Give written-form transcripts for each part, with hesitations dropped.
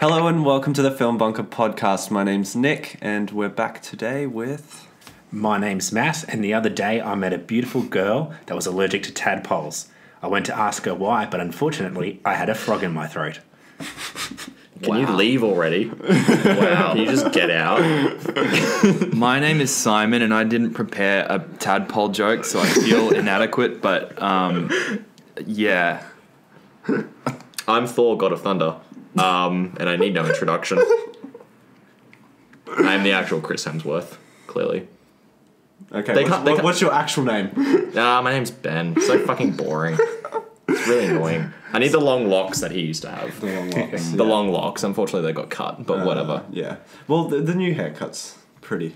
Hello and welcome to the FilmBunker podcast. My name's Nick and we're back today with... My name's Matt, and the other day I met a beautiful girl that was allergic to tadpoles. I went to ask her why, but unfortunately I had a frog in my throat. Can you leave already? Wow. Can you just get out? My name is Simon, and I didn't prepare a tadpole joke, so I feel inadequate, but, yeah. I'm Thor, God of Thunder, and I need no introduction. I'm the actual Chris Hemsworth, clearly. Okay, what's your actual name? My name's Ben. So fucking boring. It's really annoying. I need the long locks that he used to have. The long locks. The long locks. Unfortunately, they got cut, but whatever. Yeah. Well, the new haircut's pretty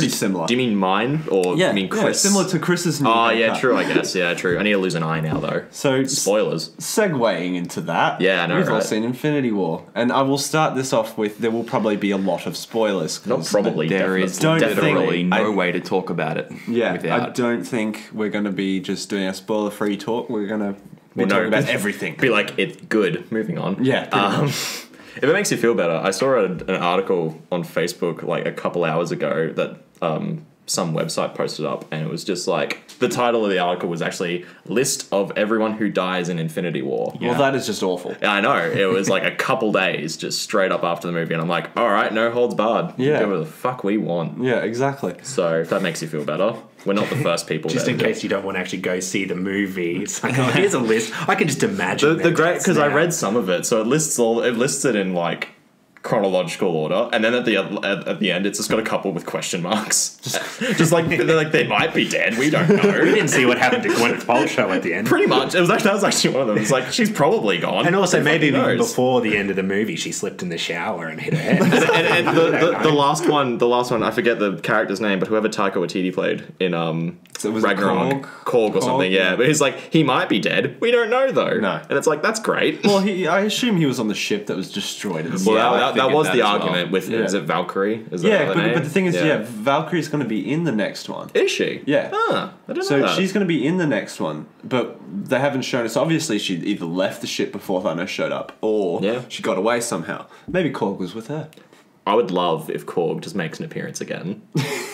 similar. Do you mean mine, or yeah, you mean Chris? Yeah, similar to Chris's new Oh, haircut. yeah, true, I guess. Yeah, true. I need to lose an eye now, though. So, spoilers. Segueing into that, yeah, I know, we've all right? seen Infinity War. And I will start this off with, there will probably be a lot of spoilers. Not probably, There is literally no way to talk about it. Yeah, without. I don't think we're going to be just doing a spoiler-free talk. We're going to be talking about everything. Be like, it's good. Moving on. Yeah, pretty much. If it makes you feel better, I saw an article on Facebook like a couple hours ago that some website posted up, and it was just like, the title of the article was actually list of everyone who dies in Infinity War. Yeah. Well, that is just awful. I know. It was like a couple days just straight up after the movie, and I'm like, all right, no holds barred. Yeah. Do whatever the fuck we want. Yeah, exactly. So if that makes you feel better, we're not the first people. Just in case you don't want to actually go see the movie, it's like, oh, here's a list. I can just imagine the great, because I read some of it, so it lists it in like chronological order, and then at the end it's just got a couple with question marks. Just like they're like, they might be dead, we don't know. We didn't see what happened to Gwyneth Paltrow at the end. Pretty much. That was actually one of them. It's like, she's probably gone. And also maybe knows? before the end of the movie she slipped in the shower and hit her head. and the last one, I forget the character's name, but whoever Taika Waititi played in So was Ragnarok, Korg or something, yeah. But he's like, he might be dead. We don't know though. No. And it's like, that's great. Well, I assume he was on the ship that was destroyed at the Well, that was the as argument with, is it Valkyrie? Is that Yeah, her name? but the thing is, Valkyrie's going to be in the next one. Is she? Yeah. Ah, I didn't know So that. she's going to be in the next one, but they haven't shown us. Obviously, she either left the ship before Thanos showed up, or she got away somehow. Maybe Korg was with her. I would love if Korg just makes an appearance again.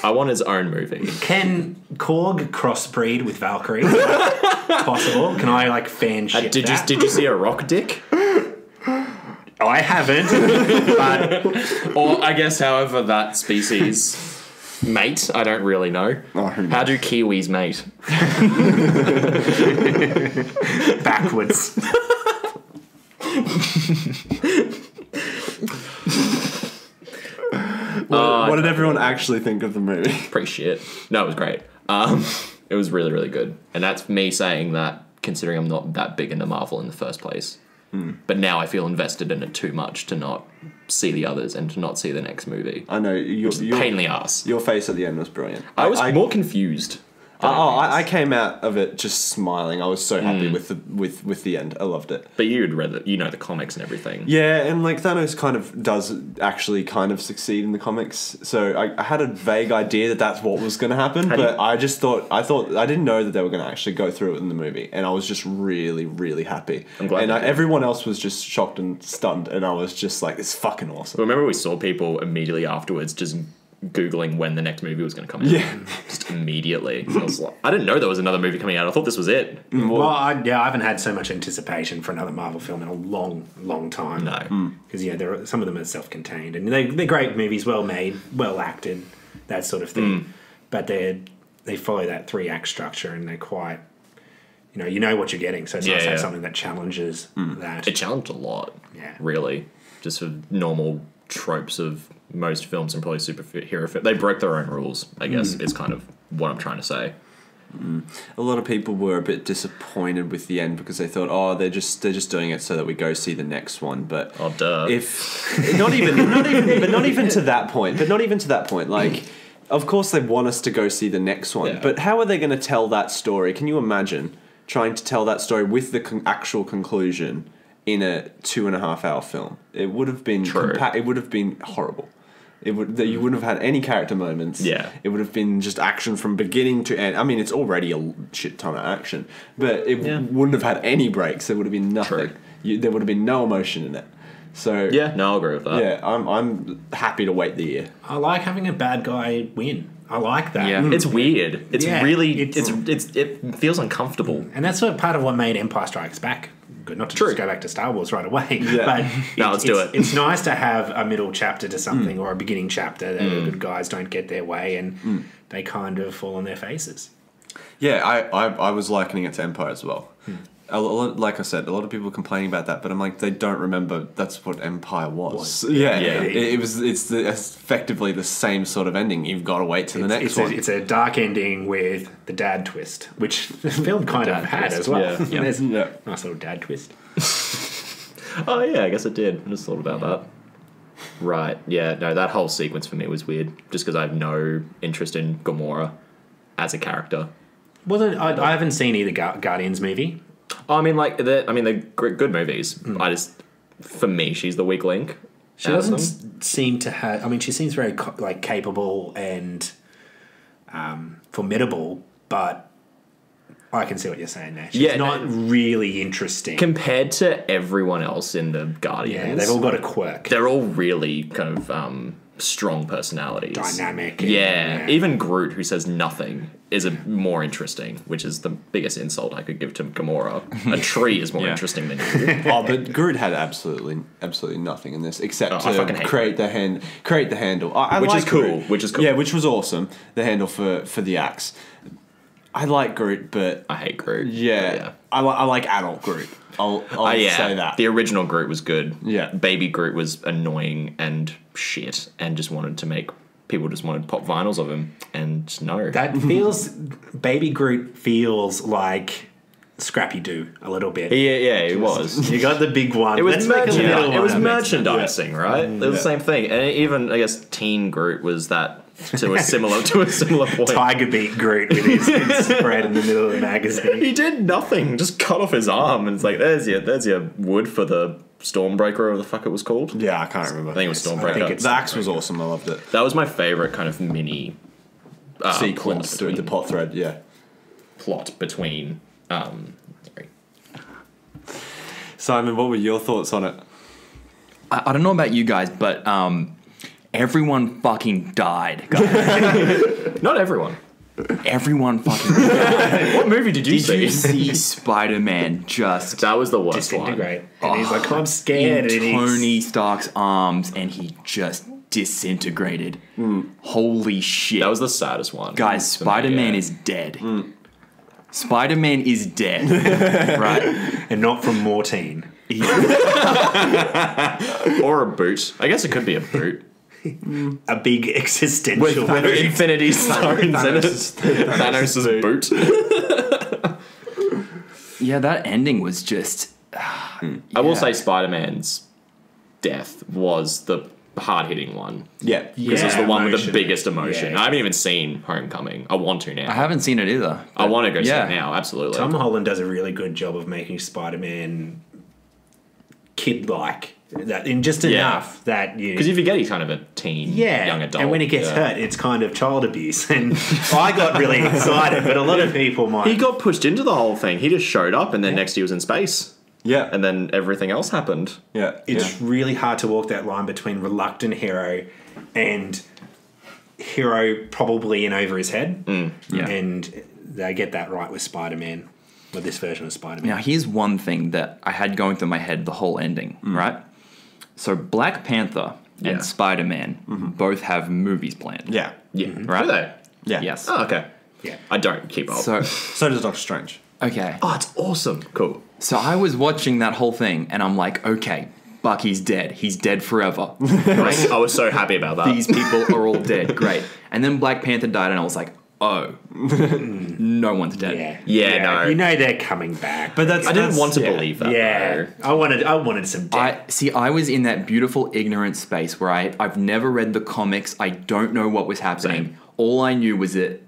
I want his own movie. Can Korg crossbreed with Valkyrie? Possible? Can I like fan ship that? Did you see a rock dick? Oh, I haven't. But Or I guess however that species mate, I don't really know. Oh, who knows? How do kiwis mate? backwards. What did everyone actually think of the movie? Pretty shit. No, it was great. It was really, really good. And that's me saying that considering I'm not that big into Marvel in the first place. But now I feel invested in it too much to not see the others and to not see the next movie. I know. Pain in the ass. Your face at the end was brilliant. I was more confused. I came out of it just smiling. I was so happy with the end. I loved it. But you had read it, you know the comics and everything. Yeah, and like Thanos kind of does actually kind of succeed in the comics. So I had a vague idea that that's what was going to happen, but I didn't know that they were going to actually go through it in the movie, and I was just really, really happy. I'm glad. And everyone else was just shocked and stunned, and I was just like, "It's fucking awesome." Remember, we saw people immediately afterwards just Googling when the next movie was going to come out. Yeah. Just immediately. I didn't know there was another movie coming out. I thought this was it. Well, I haven't had so much anticipation for another Marvel film in a long, long time. No. Because, some of them are self-contained. And they're great movies, well made, well acted, that sort of thing. But they follow that 3-act structure, and they're quite... You know what you're getting, so it's nice to have something that challenges that. It challenged a lot. Yeah. Really. Just for normal tropes of most films and probably superhero films. They broke their own rules, I guess, is kind of what I'm trying to say. A lot of people were a bit disappointed with the end because they thought, oh, they're just doing it so that we go see the next one. But duh. If not even to that point. But not even to that point. Like, of course they want us to go see the next one. Yeah. But how are they going to tell that story? Can you imagine trying to tell that story with the actual conclusion in a 2.5-hour film? It would have been it would have been horrible. You wouldn't have had any character moments. Yeah. It would have been just action from beginning to end. I mean, it's already a shit ton of action, but it wouldn't have had any breaks. There would have been nothing. There would have been no emotion in it. So Yeah, no, I'll agree with that. yeah, I'm happy to wait the year. I like having a bad guy win. I like that. Yeah. It's weird. It's Yeah, really it's- it feels uncomfortable. And that's part of what made Empire Strikes Back good. Not to True. just go back to Star Wars right away, Yeah. but No, let's do it. It's nice to have a middle chapter to something or a beginning chapter that the good guys don't get their way and they kind of fall on their faces. Yeah, I was likening it to Empire as well. A lot, like I said, a lot of people are complaining about that, but I'm like, they don't remember that's what Empire was. Yeah, Yeah. it's effectively the same sort of ending. You've got to wait to the next one. It's a dark ending with the dad twist, which the film kind of had twist, as well. yeah. There's a Yeah. nice little dad twist. Oh yeah, I guess it did. I just thought about that. Right. Yeah. No, that whole sequence for me was weird. Just because I have no interest in Gamora as a character. Well, I haven't seen either Guardians movie. Oh, I mean, like they're good movies. I just, for me, she's the weak link. She doesn't seem to have. I mean, she seems very capable and formidable, but I can see what you're saying there. She's not really interesting. Compared to everyone else in the Guardians. Yeah, they've all got a quirk. They're all really kind of strong personalities. Dynamic. Yeah. Even Groot, who says nothing, is more interesting, which is the biggest insult I could give to Gamora. A tree is more interesting than you. Oh, but Groot had absolutely nothing in this except I fucking to hate create the handle. I Which like is cool. Groot. Which is cool. Yeah, which was awesome. The handle for the axe. I like Groot, but I hate Groot. yeah. I like adult Groot. I'll say that. The original Groot was good. Yeah. Baby Groot was annoying and shit and just wanted to make... People just wanted to pop vinyls of him, and no. That feels... Baby Groot feels like Scrappy Doo a little bit. Yeah, it was. You got the big one. It was, Let's make a little one. it was That makes merchandising, right? It was the same thing. And even, I guess, Teen Groot was that to a similar point. Tiger Beat Groot with his spread in the middle of the magazine. He did nothing. Just cut off his arm, and it's like, there's your wood for the Stormbreaker, or the fuck it was called. Yeah, I can't remember. I think it was Stormbreaker. The axe was awesome. I loved it. That was my favorite kind of mini Sequence through the plot thread. Yeah. plot between. Sorry. Simon, what were your thoughts on it? I don't know about you guys, but everyone fucking died. Guys. Not everyone. Everyone fucking died. What movie did you Did see? you see Spider-Man just That was the worst one. Disintegrate. And he's like, I'm scared. in and he's- Tony Stark's arms, and he just disintegrated? Holy shit. That was the saddest one. Guys, for me, Spider-Man yeah. is dead. Spider-Man is dead. Right? And not from Mortine. Or a boot. I guess it could be a boot. A big existential With boot. Infinity Stones in it. Thanos' boot. Yeah, that ending was just... I will say Spider-Man's death was the hard-hitting one. Yeah. Because it's the one with the emotion. biggest emotion. Yeah. I haven't even seen Homecoming. I want to now. I haven't seen it either. I want to go see yeah. it now, absolutely. Tom Holland does a really good job of making Spider-Man kid-like. That in just enough that you... Because you forget he's kind of a teen, young adult. and when he gets hurt, it's kind of child abuse. And I got really excited, but a lot of people might... He got pushed into the whole thing. He just showed up, and then next he was in space. Yeah. And then everything else happened. Yeah. It's really hard to walk that line between reluctant hero and hero probably in over his head. Yeah. And they get that right with Spider-Man, with this version of Spider-Man. Now, here's one thing that I had going through my head the whole ending, right? So Black Panther Yeah. and Spider-Man both have movies planned. Yeah. Yeah. Right? Do they? Yeah. Yes. Oh, okay. Yeah. I don't keep up. So, So does Doctor Strange. okay. Oh, it's awesome. Cool. So I was watching that whole thing, and I'm like, okay, Bucky's dead. He's dead forever. Right? I was so happy about that. These people are all dead. Great. And then Black Panther died, and I was like, oh, no one's dead. Yeah, no. You know they're coming back. But that's I didn't want to yeah. believe that. yeah. though. I wanted some depth. I was in that beautiful ignorant space where I've never read the comics. I don't know what was happening. Same. All I knew was that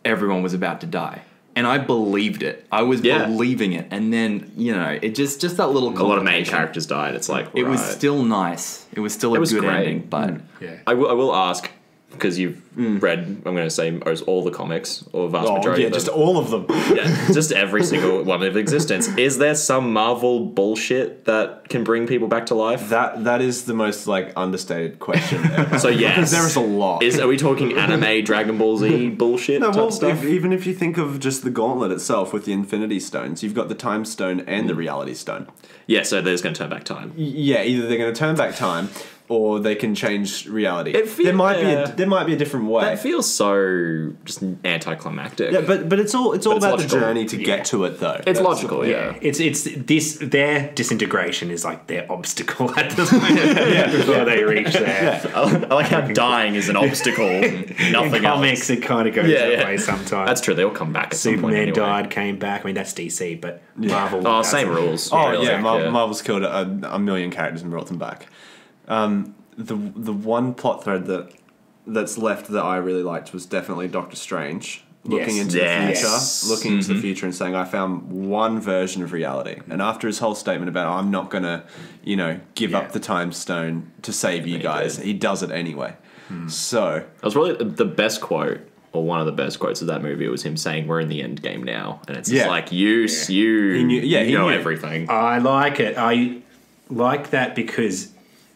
everyone was about to die. And I believed it. I was Yeah. believing it. And then, it just that little A lot of main complication. characters died. It's like, It was right. still nice. It was still a was good great. ending, but Yeah. I will ask, because you've read, I'm going to say, all the comics, or vast majority of them. Just all of them. Yeah, just every single one of existence. Is there some Marvel bullshit that can bring people back to life? That is the most like understated question ever. So yes, because there is a lot. Are we talking anime Dragon Ball Z bullshit type stuff? Even if you think of just the gauntlet itself with the Infinity Stones, you've got the Time Stone and the Reality Stone. Yeah, so they're just going to turn back time. Yeah, either they're going to turn back time, or they can change reality. There might be a different way. That feels so just anticlimactic. Yeah, but it's all about logical. the journey to get to it, though. It's logical, yeah. It's their disintegration is like their obstacle at the moment before they reach there. I like how dying is an obstacle. Nothing In comics, else. it kind of goes that way sometimes. That's true. They'll come back at some point Superman anyway. died, came back. I mean, that's DC, but Marvel. Oh, same rules. Marvel's killed a million characters and brought them back. The one plot thread that's left that I really liked was definitely Doctor Strange looking into the future and saying, I found one version of reality. And after his whole statement about, I'm not going to, give up the Time Stone to save you guys, he does it anyway. So that was really the best quote, or one of the best quotes of that movie. Was him saying, "We're in the end game now," and it's just like you know everything. I like it. I like that because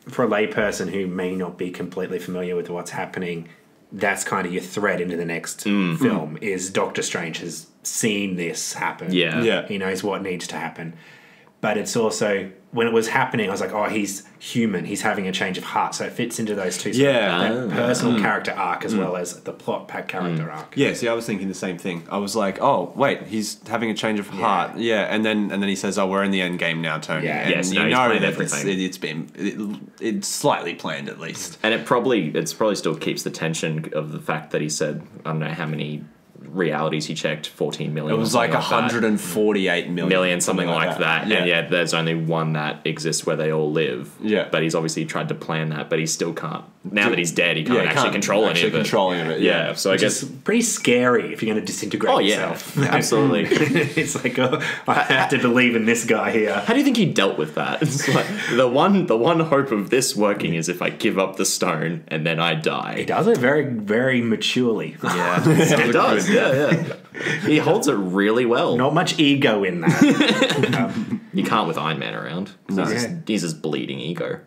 for a layperson who may not be completely familiar with what's happening, that's kind of your thread into the next film. Is Doctor Strange has seen this happen. Yeah. He knows what needs to happen. But it's also, when it was happening, I was like, oh, he's human. He's having a change of heart. So it fits into those two. That personal character arc as well as the plot character arc. Yeah, see, I was thinking the same thing. I was like, oh, wait, he's having a change of heart. Yeah, and then he says, oh, we're in the end game now, Tony. Yeah. And Yes, you he's know planned that everything. it's slightly planned at least. And it probably still keeps the tension of the fact that he said, I don't know how many realities he checked, 14 million. It was like 148 million. Something like that. Yeah. And there's only one that exists where they all live. Yeah. But he's obviously tried to plan that, but he still can't. Now that he's dead, he can't actually control any of it. Controlling of it, Yeah, so I guess... It's pretty scary if you're going to disintegrate yourself. Absolutely. It's like, oh, I have to believe in this guy here. How do you think he dealt with that? It's like, the one hope of this working is if I give up the stone and then I die. He does it very, very maturely. Yeah, it does. Yeah. He holds it really well. Not much ego in that. You can't with Iron Man around. No. He's his bleeding ego.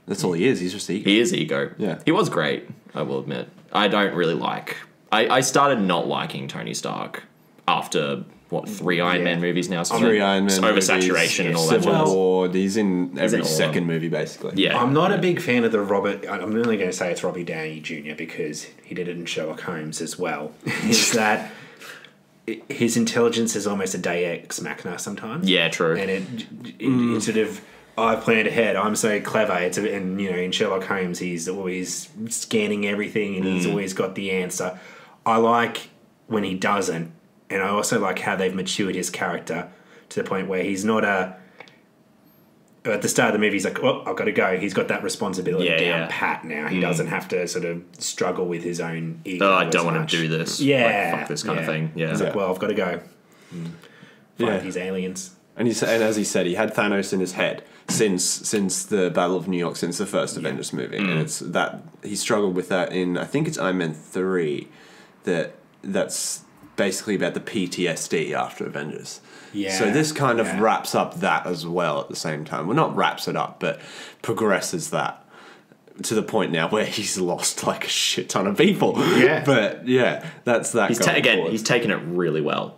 That's all he is. He's just ego. He is ego. Yeah. He was great, I will admit. I don't really like... I started not liking Tony Stark after, 3 Iron Man movies now? So 3 Iron Man oversaturation and all that. Civil War. He's in every second movie, basically. Yeah. I'm not a big fan of the Robert... I'm only going to say it's Robbie Downey Jr. because he did it in Sherlock Holmes as well. Is that... his intelligence is almost a Deus Ex Machina sometimes. Yeah, true. And it sort of... I've planned ahead. I'm so clever. And in Sherlock Holmes, he's always scanning everything, and he's always got the answer. I like when he doesn't, and I also like how they've matured his character to the point where he's not at the start of the movie. He's like, "Oh, I've got to go." He's got that responsibility down pat now. He doesn't have to sort of struggle with his own ego. Oh, I don't want to do this. Yeah, fuck this kind of thing. Yeah. He's like, "Well, I've got to go fight these aliens." And as he said, he had Thanos in his head since the Battle of New York, since the first Avengers movie, and it's that he struggled with that in, I think it's Iron Man 3, that's basically about the PTSD after Avengers. Yeah. So this kind of wraps up that as well at the same time. Well, not wraps it up, but progresses that to the point now where he's lost like a shit ton of people. Yeah. But that's that. He's taken it really well.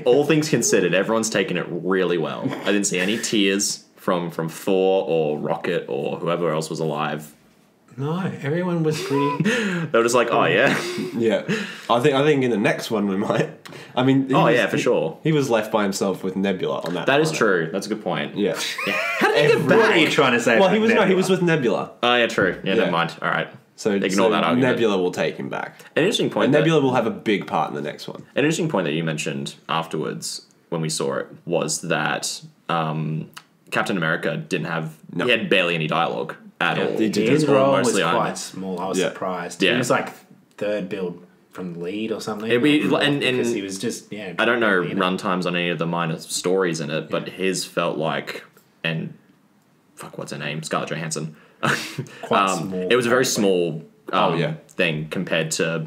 All things considered, everyone's taken it really well. I didn't see any tears from Thor or Rocket or whoever else was alive. No, everyone was pretty. They were just like, oh yeah, yeah. I think in the next one we might. I mean, for sure. He was left by himself with Nebula on that. That is true. That's a good point. Yeah. How did he get back? What are you trying to say? Well, he was with Nebula. Oh yeah, true. Yeah, never mind. All right. So ignore that argument. Nebula will take him back. An interesting point. And Nebula will have a big part in the next one. An interesting point that you mentioned afterwards when we saw it was that Captain America didn't have. No. He had barely any dialogue at all. His role was quite small. I was surprised. Yeah. He was like third build from the lead or something. Because he was just I don't know runtimes on any of the minor stories in it, but his felt like what's her name? Scarlett Johansson. Quite small. It was a very small thing compared to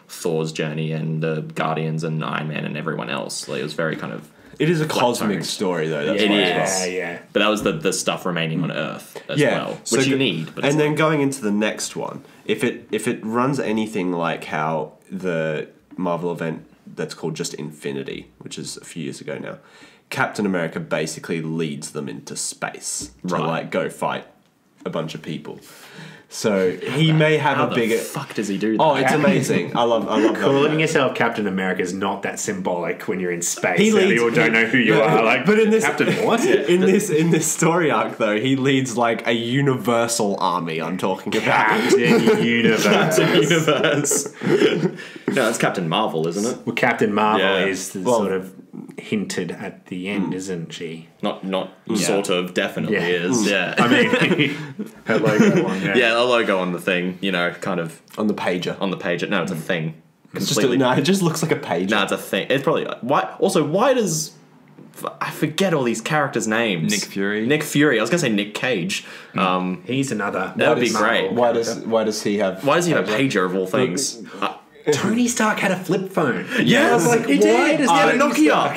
Thor's journey and the Guardians and Iron Man and everyone else. Like, it was very kind of... It is a cosmic story, though. That's it why is. Yeah. But that was the stuff remaining on Earth as well, which you need. But and then going into the next one, if it runs anything like how the Marvel event that's called just Infinity, which is a few years ago now, Captain America basically leads them into space to like go fight a bunch of people. So he may have a bigger. How the fuck does he do that? Oh, it's amazing! I love calling yourself Captain America is not that symbolic when you're in space. He leads, people don't know who you are. Like, but in this Captain what? in this story arc though, he leads like a universal army. I'm talking about Captain Universe. Captain Universe. No, it's Captain Marvel, isn't it? Well, Captain Marvel is sort of hinted at the end, isn't she? Not sort of, definitely is. Yeah. I mean, her logo one. Yeah, a logo on the thing, you know, kind of on the pager. On the pager. No, it's a thing. It's just it just looks like a pager. No, it's a thing. It's probably why does I forget all these characters' names? Nick Fury. I was gonna say Nick Cage. He's another. That would be great. Why does he have? Why does he have a pager of all things? Tony Stark had a flip phone. Yeah, I was like, he why did. does He had a Nokia.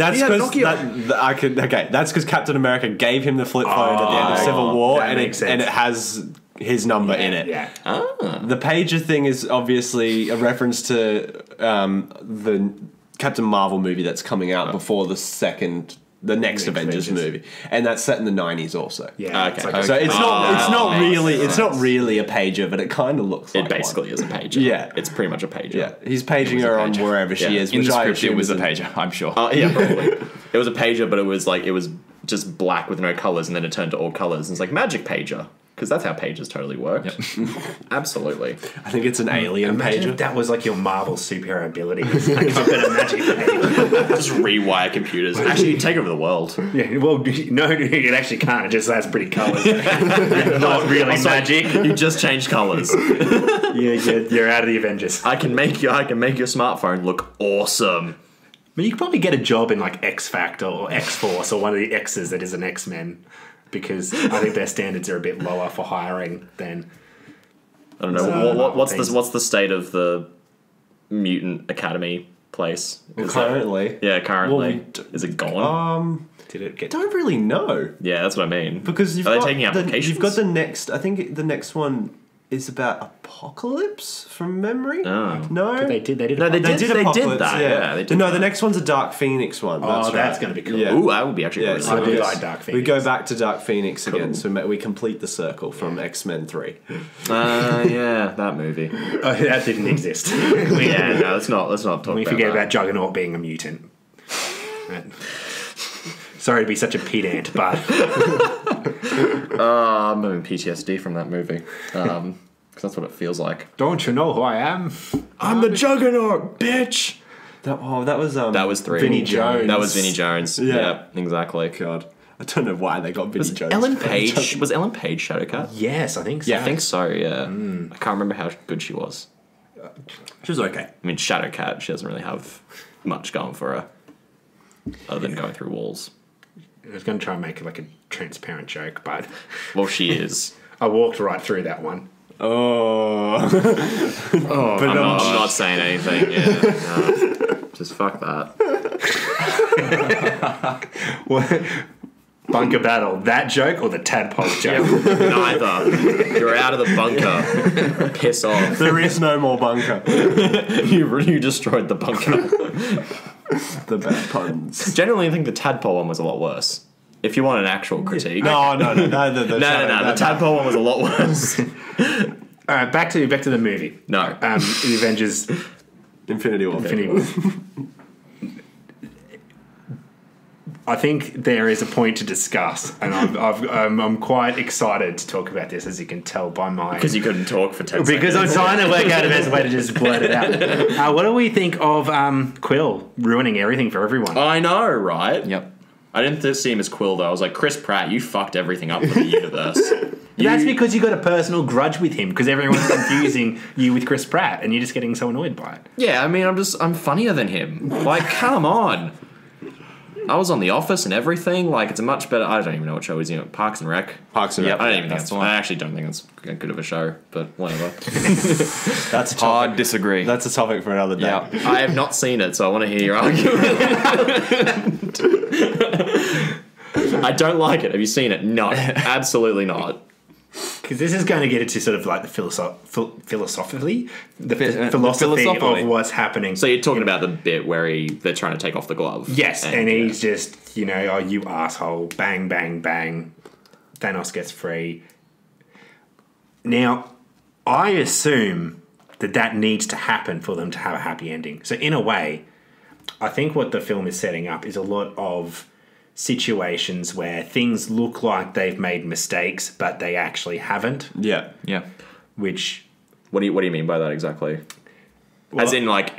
That's because Captain America gave him the flip phone at the end of Civil War, and it has his number in it. Yeah. The pager thing is obviously a reference to the Captain Marvel movie that's coming out before the next Avengers movie, and that's set in the 90s also. Yeah. Okay. So it's not really a pager, but it kind of looks like it basically is a pager. Yeah. It's pretty much a pager. Yeah, he's paging her on wherever she is. In Which the I script, it assume was is a pager, I'm sure. Yeah, probably. It was a pager, but it was just black with no colors, and then it turned to all colors. And it's like magic pager. Because that's how pages totally work. Yep. Absolutely. I think it's an alien Imagine pager. if that was like your Marvel superhero ability. Like, I've got a magic pager. Just rewire computers. Actually, you take over the world. Yeah, well, no, it actually can't. It just has pretty colours. Not really magic. You just change colors. You're out of the Avengers. I can make your smartphone look awesome. But you could probably get a job in like X Factor or X Force or one of the X's that is an X-Men. Because I think their standards are a bit lower for hiring than. I don't know. What's the state of the Mutant Academy place? Currently. Currently. Is it gone? Did it get? Don't really know. Yeah, that's what I mean. Because are they taking applications? You've got the next. I think the next one is about Apocalypse from memory. Oh. No, They did that. Yeah, they did no, that. the next one's a Dark Phoenix one. That's going to be cool. Yeah. Ooh, that would be actually really I cool. do like Dark Phoenix. We go back to Dark Phoenix again, so we complete the circle from X-Men 3. Yeah, that movie. Oh, that didn't exist. Yeah, no, let's not talk about We forget that. about Juggernaut being a mutant. Sorry to be such a pedant, but I'm having PTSD from that movie. Because that's what it feels like. don't you know who I am? I'm the Juggernaut, bitch! That was 3. Vinnie Jones. That was Vinnie Jones. Yeah. Exactly. God, I don't know why they got Vinnie Jones. Ellen Page Shadowcat? Yes, I think so. Yeah, I think so. Yeah, I can't remember how good she was. She was okay. I mean, Shadowcat, she doesn't really have much going for her, other than going through walls. I was going to try and make like a transparent joke, but Well, she is. I walked right through that one. Oh, But I'm not saying anything. Yeah, no. Just fuck that. Bunker battle. That joke or the tadpole joke? Neither. You're out of the bunker. Piss off. there is no more bunker. You destroyed the bunker. The bad puns. Generally, I think the tadpole one was a lot worse. If you want an actual critique. No. No. The tadpole one was a lot worse. All right, back to the movie. No. The Avengers. Infinity War. I think there is a point to discuss, and I'm quite excited to talk about this, as you can tell by my. Because you couldn't talk for 10 Because I'm seconds. trying to work out a best way to just blurt it out. What do we think of Quill ruining everything for everyone? I know, right? Yep. I didn't see him as Quill, though. I was like, Chris Pratt, you fucked everything up for the universe. That's because you got a personal grudge with him, because everyone's confusing you with Chris Pratt, and you're just getting so annoyed by it. Yeah, I mean, I'm funnier than him. Like, come on. I was on The Office and everything. Like, it's a much better. I don't even know what show he's in. Parks and Rec. Parks and Rec. I don't even think that's the one. I actually don't think it's a good of a show, but whatever. That's a Hard topic. disagree. That's a topic for another day. Yeah. I have not seen it, so I want to hear your argument. I don't like it. Have you seen it? No, absolutely not. Because this is going to get into sort of like the philosophically, the philosophy philosophically. of what's happening. So you're talking about the bit where they're trying to take off the glove. Yes, and he's just, you know, oh, you asshole, bang, bang, bang. Thanos gets free. Now, I assume that needs to happen for them to have a happy ending. So in a way, I think what the film is setting up is a lot of situations where things look like they've made mistakes, but they actually haven't. Yeah. Yeah. Which, What do you mean by that exactly? As in, like,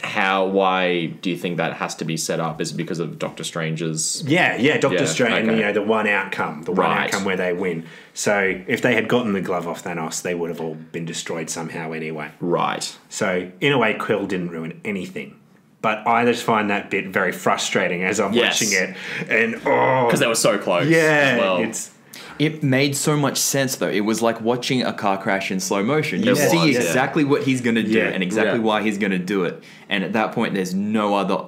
why do you think that has to be set up? Is it because of Doctor Strange's... yeah, Doctor Strange, okay. you know, the one outcome where they win. So if they had gotten the glove off Thanos, they would have all been destroyed somehow anyway. Right. So in a way, Quill didn't ruin anything. But I just find that bit very frustrating as I'm watching it. And, Because they were so close. yeah, as well. It made so much sense, though. It was like watching a car crash in slow motion. You It see was, exactly what he's going to do and exactly Yeah. why he's going to do it. And at that point, there's no other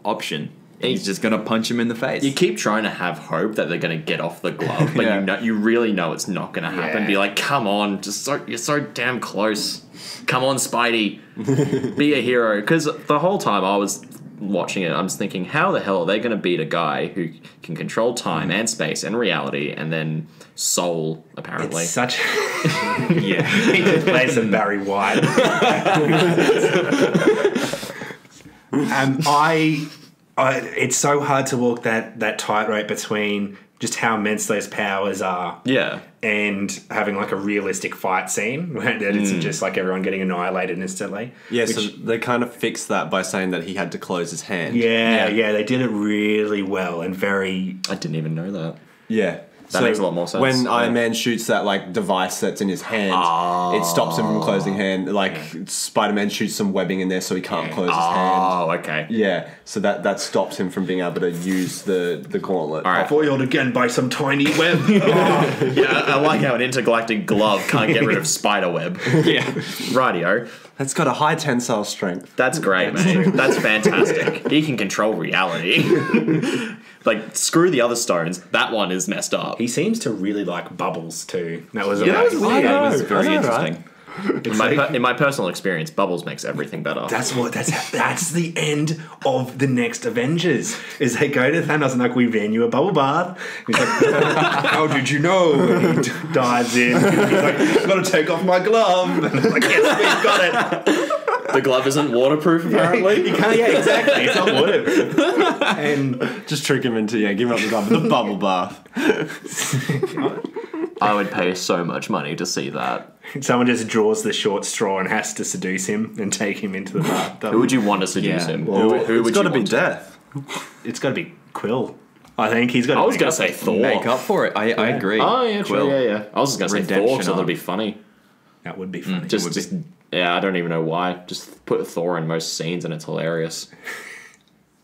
option. He's just going to punch him in the face. You keep trying to have hope that they're going to get off the glove, but you really know it's not going to happen. Yeah. Be like, come on, you're so damn close. Come on, Spidey, be a hero. Because the whole time I was watching it, I was thinking, how the hell are they going to beat a guy who can control time and space and reality, and then soul apparently? It's such... yeah. He just plays some Barry White. It's so hard to walk that tightrope between just how immense those powers are and having like a realistic fight scene where it's just like everyone getting annihilated instantly. Yeah, so they kind of fixed that by saying that he had to close his hand. Yeah, they did it really well and very... I didn't even know that. Yeah. That makes a lot more sense. When Iron Man shoots that like device that's in his hand, it stops him from closing hand. Like Spider-Man shoots some webbing in there so he can't close his hand. Oh, okay. Yeah, so that stops him from being able to use the gauntlet. All right. Foiled again by some tiny web. Yeah, I like how an intergalactic glove can't get rid of spiderweb. Yeah. Rightio. That's got a high tensile strength. That's great, mate. That's fantastic. He can control reality. Like, screw the other stones. That one is messed up. He seems to really like bubbles too. That was that was amazing. weird. It was very I know, interesting. In my personal experience, bubbles makes everything better. That's the end of the next Avengers. Is they go to Thanos and like, we ran you a bubble bath. He's like, how did you know? And he dives in. He's like, I've got to take off my glove. And I'm like, yes, we've got it. The glove isn't waterproof, apparently. You can't. Yeah, exactly. It's not waterproof. And Just trick him into giving up the bubble bath. I would pay so much money to see that. someone just draws the short straw and has to seduce him and take him into the bathtub. Who would you want to seduce him? Who It's would got you to be want Death. It's got to be Quill. I think he's got. I was going to say Thor. Make up for it. I agree. Oh, yeah, true. Quill. Yeah. I was just going to say Thor Redemption because that'd arc. be funny. That would be funny. Yeah, I don't even know why. Just put Thor in most scenes and it's hilarious.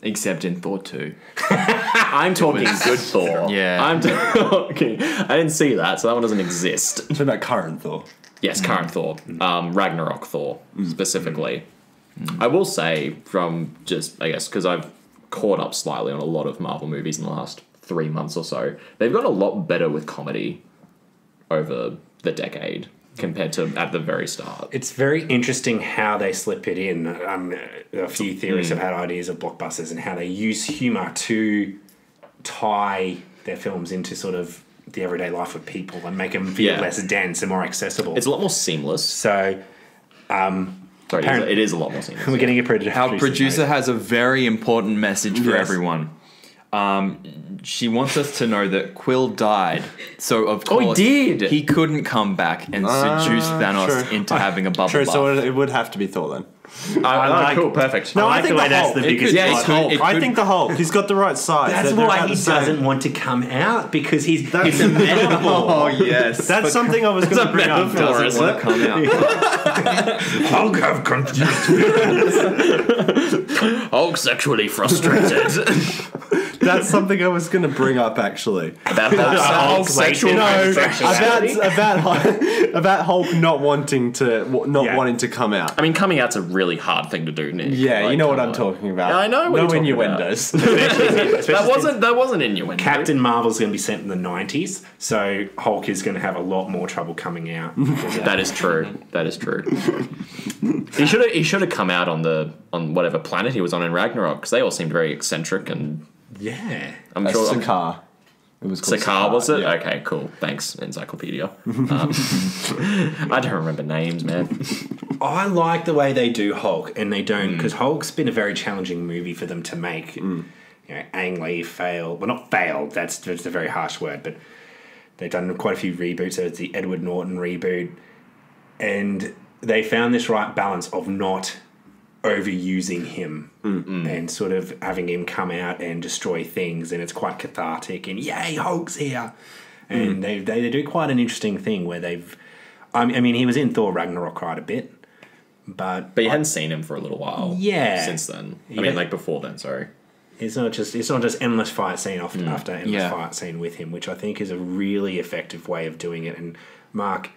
Except in Thor 2. I'm talking good Thor. Yeah. I'm talking... I didn't see that, so that one doesn't exist. What about current Thor? Yes, current Thor. Ragnarok Thor, specifically. I will say from just, I guess, because I've caught up slightly on a lot of Marvel movies in the last 3 months or so, they've got a lot better with comedy over the decade compared to at the very start. It's very interesting how they slip it in. A few theorists have had ideas of blockbusters and how they use humour to tie their films into sort of the everyday life of people and make them feel less dense and more accessible. It's a lot more seamless. So, Sorry, it is a lot more seamless. we're getting a producer. Our producer has a very important message for Yes. everyone. She wants us to know that Quill died, so of course did. he couldn't come back and seduce Thanos true. into having a bubble True, bath. so it would have to be Thor then. Cool, perfect. No, I like the way that's the biggest plot. I think the Hulk. He's got the right size. That's why he doesn't want to come out, because he's a metaphor. Oh yes, That's something I was going to bring up. doesn't want to come out. Hulk have confused. Hulk sexually frustrated. That's something I was going to bring up actually. About Hulk sexual about Hulk not wanting to come out. I mean, coming out's a really hard thing to do, Nick. Yeah, Like, you know what come I'm on. talking about. Yeah, I know what no you're talking innuendos. That wasn't innuendo. Captain Marvel's going to be set in the 90s, so Hulk is going to have a lot more trouble coming out. That is true. That is true. He should have come out on whatever planet he was on in Ragnarok, because they all seemed very eccentric and Yeah. I'm sure. Sakaar. It was called Sakaar, was it? Yeah. Okay, cool. Thanks, Encyclopedia. I don't remember names, man. I like the way they do Hulk, and they don't, because Hulk's been a very challenging movie for them to make. You know, Ang Lee failed. Well, not failed, that's a very harsh word, but they've done quite a few reboots. So it's the Edward Norton reboot, and they found this right balance of not overusing him and sort of having him come out and destroy things, and it's quite cathartic, and yay, Hulk's here. And they do quite an interesting thing where I mean, he was in Thor Ragnarok quite a bit, but you hadn't seen him for a little while. Yeah. Since then. I Yeah. mean, like before then. Sorry. it's not just endless fight scene after endless fight scene with him, which I think is a really effective way of doing it. And Mark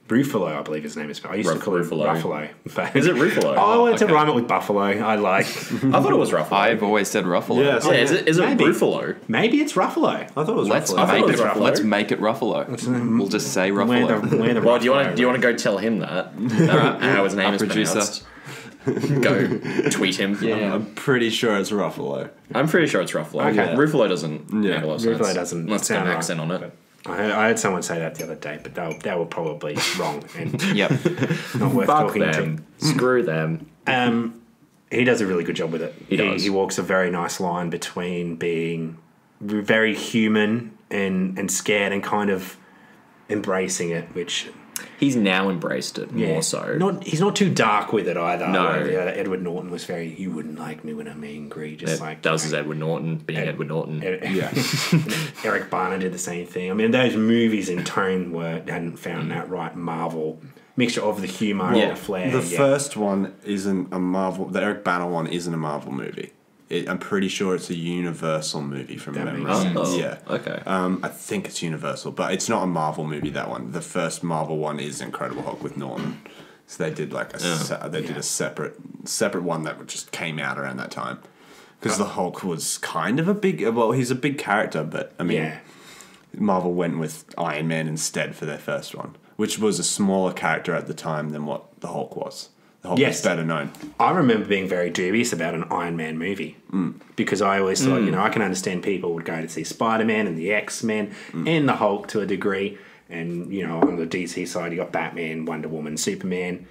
Ruffalo, I believe his name is. I used to call him Ruffalo. Is it Ruffalo? I wanted to rhyme it with Buffalo. I like. I thought it was Ruffalo. I've always said Ruffalo. Yes. Yeah, is it Maybe. Ruffalo? Maybe it's Ruffalo. I thought it was Let's Ruffalo. thought it was Ruffalo. let's make it Ruffalo. We'll just say Ruffalo. Where the Well, do you Ruffalo want to go tell him that? How his name Our is producer. pronounced? Go tweet him. Yeah. I'm pretty sure it's Ruffalo. I'm pretty sure it's Ruffalo. Okay. Ruffalo doesn't make a lot of sense. Ruffalo doesn't Let's get sound an right, accent on it. I heard someone say that the other day, but they were probably wrong and Yep. not worth Fuck talking them. Screw them. to. He does a really good job with it. He does. He walks a very nice line between being very human and scared and kind of embracing it, which He's now embraced it more so. He's not too dark with it either. No. Edward Norton was very. You wouldn't like me when I'm angry. Just like that was his Edward Norton being Edward Norton. Eric Bana did the same thing. I mean, those movies in tone hadn't found that right Marvel mixture of the humor and the flair. The first one isn't a Marvel. The Eric Bana one isn't a Marvel movie. I'm pretty sure it's a Universal movie from memory. makes sense. Oh, Yeah. okay. I think it's Universal, but it's not a Marvel movie. That one. The first Marvel one is Incredible Hulk with Norton. So they did like did a separate one that just came out around that time. Because the Hulk was kind of a big. Well, he's a big character, but I mean, Marvel went with Iron Man instead for their first one, which was a smaller character at the time than what the Hulk was. The Hulk was better known. I remember being very dubious about an Iron Man movie because I always thought, I can understand people would go to see Spider-Man and the X-Men and the Hulk to a degree. And, on the DC side, you got Batman, Wonder Woman, Superman.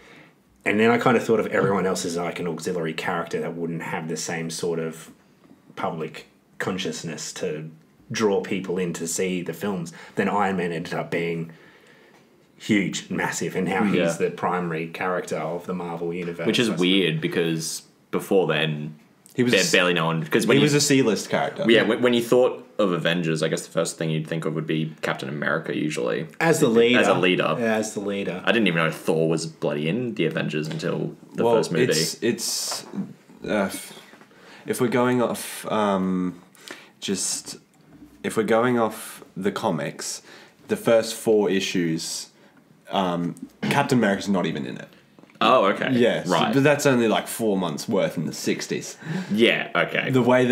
And then I kind of thought of everyone else as like an auxiliary character that wouldn't have the same sort of public consciousness to draw people in to see the films. Then Iron Man ended up being huge, massive, and now he's the primary character of the Marvel universe. Which is weird because before then, He was barely known. Because he was a C-list character. Yeah, when you thought of Avengers, I guess the first thing you'd think of would be Captain America, usually. as the leader. As a leader. Yeah, as the leader. I didn't even know Thor was bloody in the Avengers until the first movie. It's if we're going off if we're going off the comics, the first 4 issues, Captain America's not even in it. Oh, okay. Yes, Right. but that's only like 4 months worth in the 60s. Yeah, okay. The way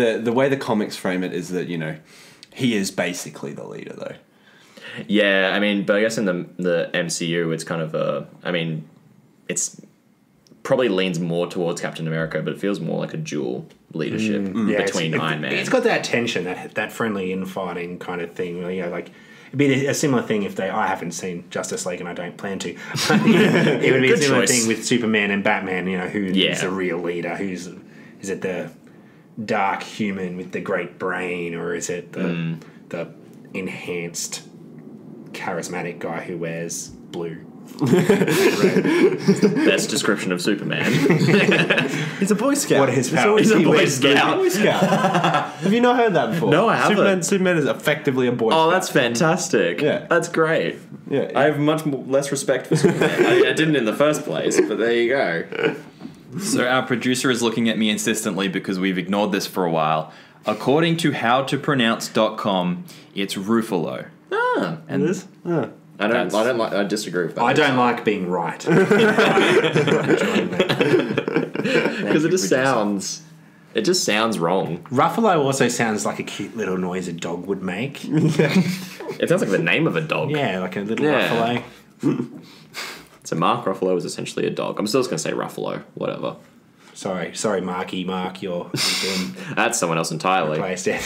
the comics frame it is that he is basically the leader though. Yeah, I mean, but I guess in the MCU, it's kind of it's probably leans more towards Captain America, but it feels more like a dual leadership between Iron Man. It's got that tension, that friendly infighting kind of thing. Like it'd be a similar thing if I haven't seen Justice League and I don't plan to. It would be a similar thing with Superman and Batman. Who's the real leader? Is it the dark human with the great brain, or is it the enhanced charismatic guy who wears blue? Best description of Superman. He's a Boy Scout. What are his powers? He's a Boy He's Scout. Boy Scout. Have you not heard that before? No, I haven't. Superman is effectively a Boy Scout. Oh, that's fantastic. Yeah. That's great. Yeah. I have much less respect for Superman. I didn't in the first place, but there you go. So our producer is looking at me insistently because we've ignored this for a while. According to howtopronounce.com, it's Ruffalo. Ah, And It is? Yeah. I disagree with that. I don't like being right. Because it just sounds wrong. Ruffalo also sounds like a cute little noise a dog would make. It sounds like the name of a dog. Yeah, like a little Yeah. Ruffalo. So Mark Ruffalo is essentially a dog. I'm still just going to say Ruffalo, whatever. Sorry, Marky. Mark, you're being That's someone else entirely. replaced. Yeah,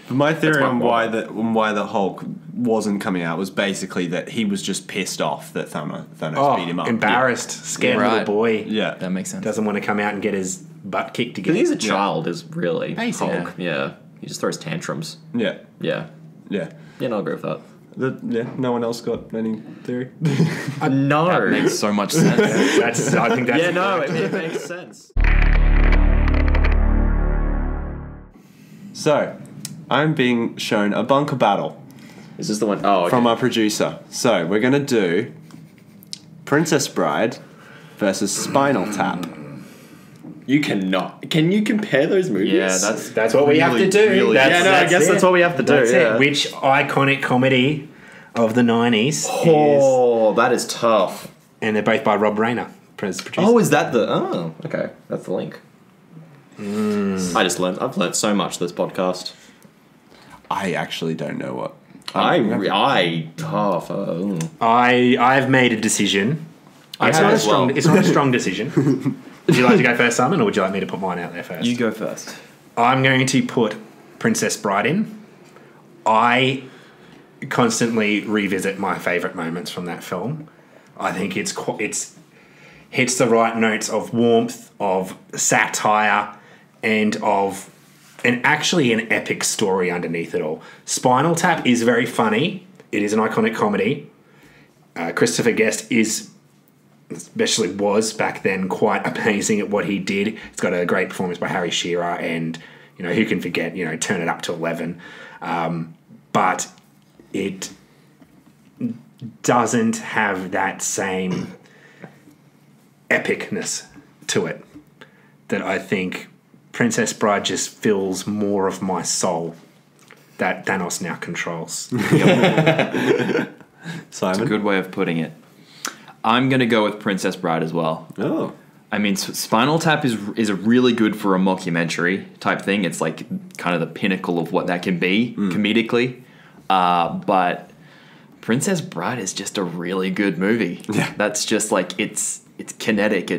My theory my on model. why the Hulk wasn't coming out was basically that he was just pissed off that Thanos beat him up. embarrassed, scared Right. little boy. Yeah. that makes sense. Doesn't want to come out and get his butt kicked Because again. he's a child, is really Basically. Hulk. Yeah. He just throws tantrums. Yeah. Yeah. Yeah. Yeah, no, I agree with that. No one else got any theory? No. That makes so much sense. I think that's Yeah, no, it makes sense. So, I'm being shown a bunker battle Is this the one? Oh, okay. from our producer. So, we're going to do Princess Bride versus Spinal Tap. You cannot. Can you compare those movies? Yeah, That's what we have to do. really- That's- Yeah, no, I guess it. that's what we have to do. That's yeah. it. Which iconic comedy of the 90s is... Oh, that is tough. And they're both by Rob Reiner, producer. Oh, is that the? Oh, okay. That's the link. I've learned so much this podcast. I actually don't know what. I've made a decision. I It's have not a as well. strong. It's not a strong decision. Would you like to go first, Simon, or would you like me to put mine out there first? You go first. I'm going to put Princess Bride in. I constantly revisit my favourite moments from that film. I think it's hits the right notes of warmth, of satire, and of actually an epic story underneath it all. Spinal Tap is very funny. It is an iconic comedy. Christopher Guest especially was back then quite amazing at what he did. It's got a great performance by Harry Shearer, and who can forget Turn It Up to 11. But it doesn't have that same epicness to it that I think Princess Bride just fills more of my soul that Thanos now controls. Simon? It's a good way of putting it. I'm going to go with Princess Bride as well. Oh. I mean, Spinal Tap is a really good for a mockumentary type thing. It's like kind of the pinnacle of what that can be comedically. But Princess Bride is just a really good movie. Yeah. That's just like, it's kinetic.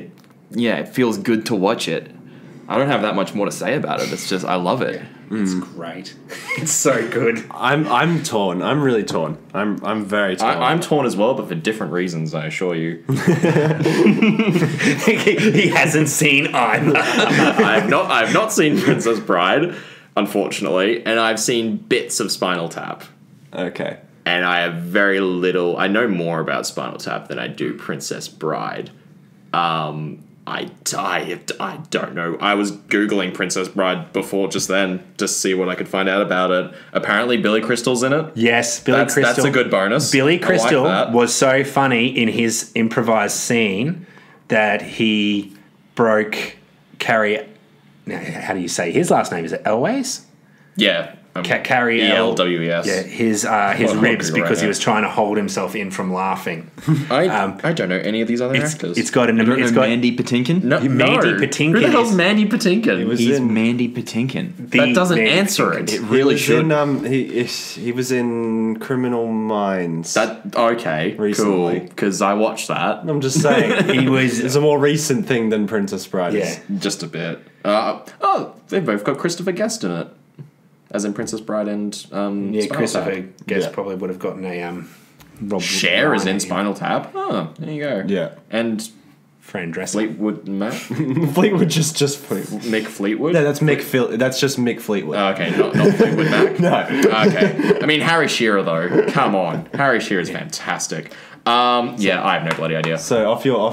It feels good to watch it. I don't have that much more to say about it. It's just, I love it. It's great. It's so good. I'm torn. I'm really torn. I'm very torn. I'm torn as well, but for different reasons, I assure you. He hasn't seen either. I've not seen Princess Bride, unfortunately, and I've seen bits of Spinal Tap. Okay. And I have very little. I know more about Spinal Tap than I do Princess Bride. I don't know. I was Googling Princess Bride before just then to see what I could find out about it. Apparently Billy Crystal's in it. Yes, Billy Crystal. That's a good bonus. Billy I like Crystal that. was so funny in his improvised scene that he broke Carrie. Now, how do you say his last name? Is it Elways? Yeah. Carrie ELWES. Yeah, his ribs because he was trying to hold himself in from laughing. I don't know any of these other actors. It's got an. You don't It's know got Mandy Patinkin? no, Mandy no. Patinkin Who the hell's is- Mandy Patinkin? He's Mandy Patinkin. that doesn't Mandy answer Patinkin. it. Really should. He was in Criminal Minds. That okay? Recently. Cool. Because I watched that I'm just saying. He was. It's a more recent thing than Princess Bride. Yeah. just a bit. They've both got Christopher Guest in it, as in Princess Bride and Yeah, Spinal Christopher Tap. Guest Yeah. probably would have gotten a Rob Cher is in Reiner. Spinal Tap. Oh, there you go. Yeah. And Fran Dresser. Fleetwood Mac, Fleetwood just Fleetwood. Mick Fleetwood. No, that's That's just Mick Fleetwood. Oh, okay, not Fleetwood Mac. No. Okay. I mean, Harry Shearer, though. Come on. Harry Shearer is fantastic. Yeah, I have no bloody idea. So off your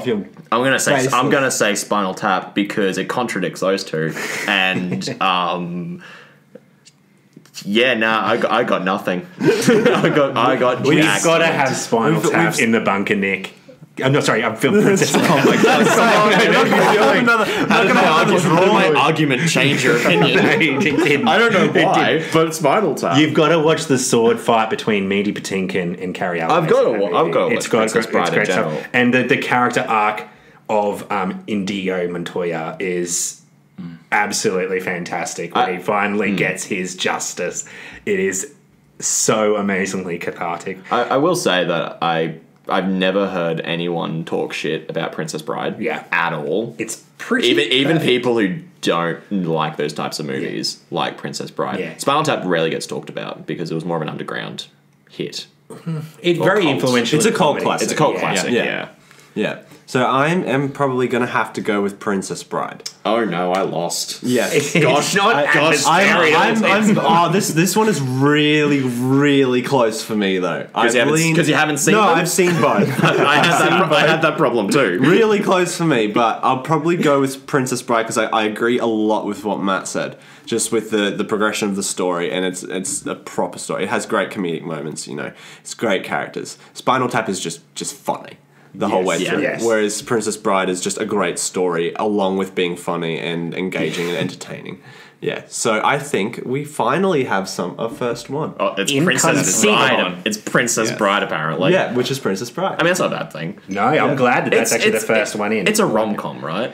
I'm baseless. gonna say Spinal Tap because it contradicts those two, and yeah, nah, I got nothing. I got. We've jacked. got to have Spinal Tap in the bunker, Nick. I'm not sorry. I'm Film Princess. Oh my god! How did my argument change your opinion? I don't know why, but Spinal Tap. You've got to watch the sword fight between Mandy Patinkin and Carrie Ellis. I've got to watch Princess Bride in great general. stuff. And the character arc of Indigo Montoya is absolutely fantastic. When he finally gets his justice, it is so amazingly cathartic. I will say that I've never heard anyone talk shit about Princess Bride. At all. It's pretty even people who don't like those types of movies like Princess Bride. Yeah. Spinal Tap rarely gets talked about because it was more of an underground hit. It's very cult. influential. It's a cult comedy. classic. It's a cult classic. Yeah. So I am probably going to have to go with Princess Bride. Oh no, I lost. Yes. It's not This one is really, really close for me though. Because you haven't seen No, them? I've seen both. I had that problem too. Really close for me, but I'll probably go with Princess Bride because I agree a lot with what Matt said. Just with the progression of the story, and it's a proper story. It has great comedic moments, It's great characters. Spinal Tap is just funny the whole way through. Yes. Whereas Princess Bride is just a great story, along with being funny and engaging and entertaining. Yeah, so I think we finally have a first one. Oh, it's Princess Bride. It's Princess Bride, apparently. Yeah, which is Princess Bride. I mean, that's not a bad thing. No, I'm glad that's actually the first one in. It's a rom-com, right?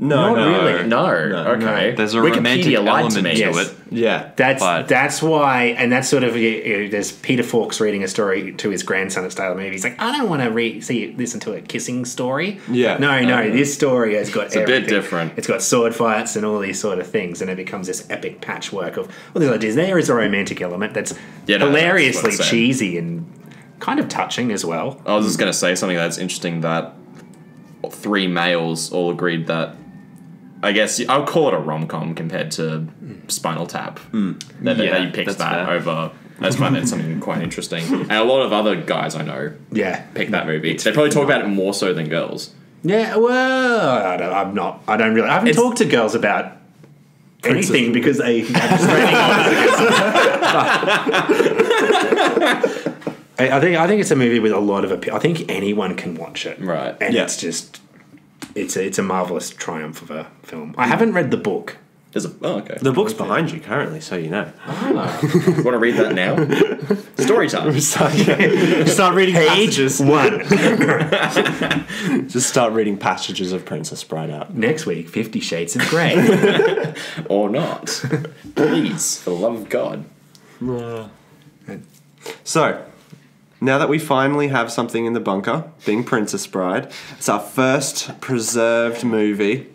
No, really. No. Okay. There's a romantic element to it. Yeah. That's why, and that's sort of, there's Peter Falks reading a story to his grandson at the start of the movie. He's like, I don't want to listen to a kissing story. Yeah. No, this story has got everything. a bit different. It's got sword fights and all these sort of things, and it becomes this epic patchwork of, there is a romantic element that's hilariously that's cheesy and kind of touching as well. I was just going to say something that's interesting, that 3 males all agreed that, I guess I'll call it a rom-com compared to Spinal Tap. That he picks that fair. over. I just find that something quite interesting. And a lot of other guys I know pick that movie. They probably talk about it more so than girls. Yeah, well, I haven't talked to girls about anything because they have just rating I think it's a movie with a lot of appeal. I think anyone can watch it. Right. And it's just... It's a marvelous triumph of a film. I haven't read the book. Okay. The book's behind you currently, so you know. Want to read that now? Story time. Start reading passages. 1. Just start reading passages of Princess Bride out. Next week, 50 Shades of Grey. Or not. Please, for the love of God. So, now that we finally have something in the bunker, being Princess Bride, it's our first preserved movie.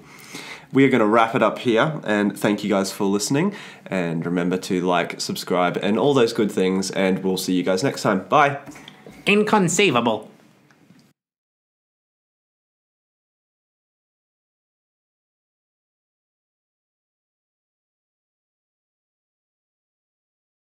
We are going to wrap it up here, and thank you guys for listening. And remember to like, subscribe, and all those good things, and we'll see you guys next time. Bye. Inconceivable.